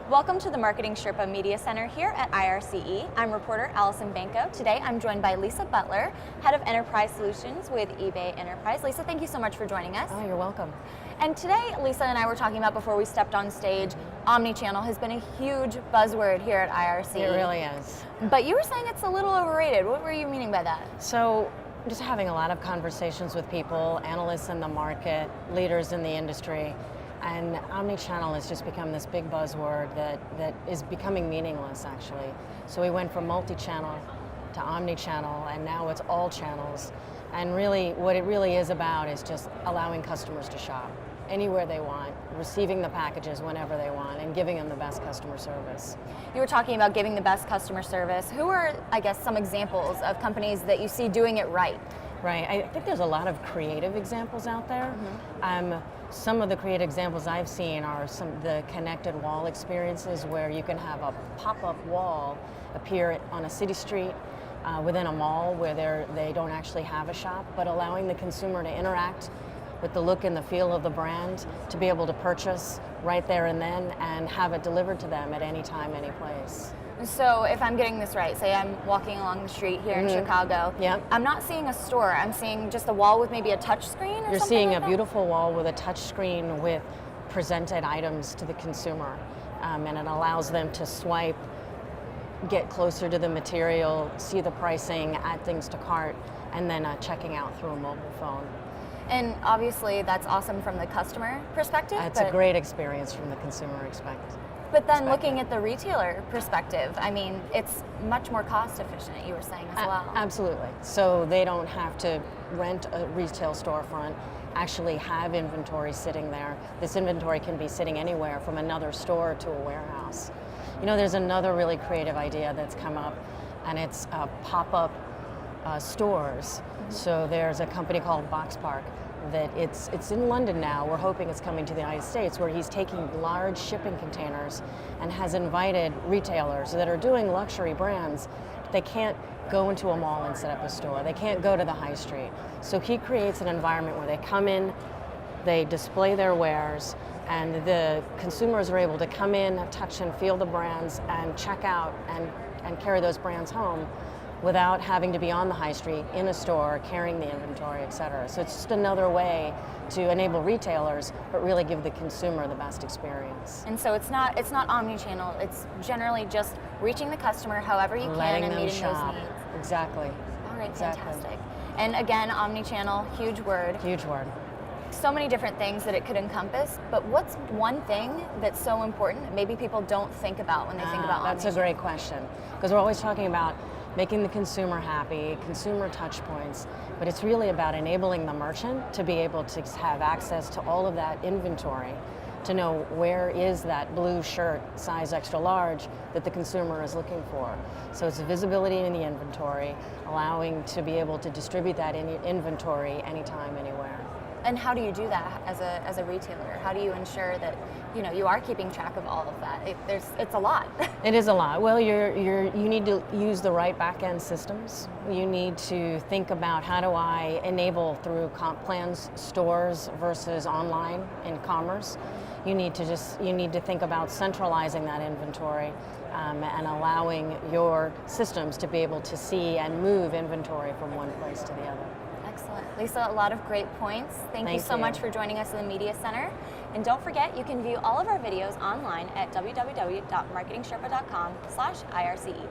Welcome to the MarketingSherpa Media Center here at IRCE. I'm reporter Allison Banko. Today I'm joined by Lisa Butler, Head of Enterprise Solutions with eBay Enterprise. Lisa, thank you so much for joining us. Oh, you're welcome. And today, Lisa and I were talking about before we stepped on stage, Omnichannel has been a huge buzzword here at IRCE. It really is. But you were saying it's a little overrated. What were you meaning by that? So, just having a lot of conversations with people, analysts in the market, leaders in the industry, and omnichannel has just become this big buzzword that is becoming meaningless, actually. So we went from multi-channel to omnichannel, and now it's all channels. And really, what it really is about is just allowing customers to shop anywhere they want, receiving the packages whenever they want, and giving them the best customer service. You were talking about giving the best customer service. Who are, I guess, some examples of companies that you see doing it right? Right, I think there's a lot of creative examples out there. Some of the creative examples I've seen are the connected wall experiences where you can have a pop-up wall appear on a city street within a mall where they don't actually have a shop, but allowing the consumer to interact with the look and the feel of the brand, to be able to purchase right there and then and have it delivered to them at any time, any place. So if I'm getting this right, say I'm walking along the street here in Chicago, I'm not seeing a store, I'm seeing just a wall with maybe a touch screen or something. You're seeing like a that? Beautiful wall with a touch screen with presented items to the consumer, and it allows them to swipe, get closer to the material, see the pricing, add things to cart, and then checking out through a mobile phone. And obviously that's awesome from the customer perspective. It's a great experience from the consumer perspective. But then looking at the retailer perspective, I mean, it's much more cost efficient, you were saying as well. Absolutely. So they don't have to rent a retail storefront, actually have inventory sitting there. This inventory can be sitting anywhere from another store to a warehouse. You know, there's another really creative idea that's come up, and it's pop-up stores. So there's a company called Box Park that it's in London now. We're hoping it's coming to the United States, where he's taking large shipping containers and has invited retailers that are doing luxury brands. They can't go into a mall and set up a store. They can't go to the high street. So he creates an environment where they come in, they display their wares, and the consumers are able to come in, touch and feel the brands, and check out and carry those brands home without having to be on the high street, in a store, carrying the inventory, et cetera. So it's just another way to enable retailers, but really give the consumer the best experience. And so it's not omni-channel, it's generally just reaching the customer however you can and meeting those needs. Exactly. All right, exactly. Fantastic. And again, omni-channel, huge word. Huge word. So many different things that it could encompass, but what's one thing that's so important that maybe people don't think about when they think about omni-channel? That's a great question, because we're always talking about making the consumer happy, consumer touch points, but it's really about enabling the merchant to be able to have access to all of that inventory, to know where is that blue shirt, size extra large, that the consumer is looking for. So it's visibility in the inventory, allowing to be able to distribute that inventory anytime, anywhere. And how do you do that as a retailer? How do you ensure that you are keeping track of all of that? It's a lot. It is a lot. Well, you need to use the right back-end systems. You need to think about, how do I enable through comp plans stores versus online in commerce. You need to think about centralizing that inventory and allowing your systems to be able to see and move inventory from one place to the other. Excellent. Lisa, a lot of great points. Thank you so much for joining us in the Media Center. And don't forget, you can view all of our videos online at www.marketingsherpa.com/IRCE.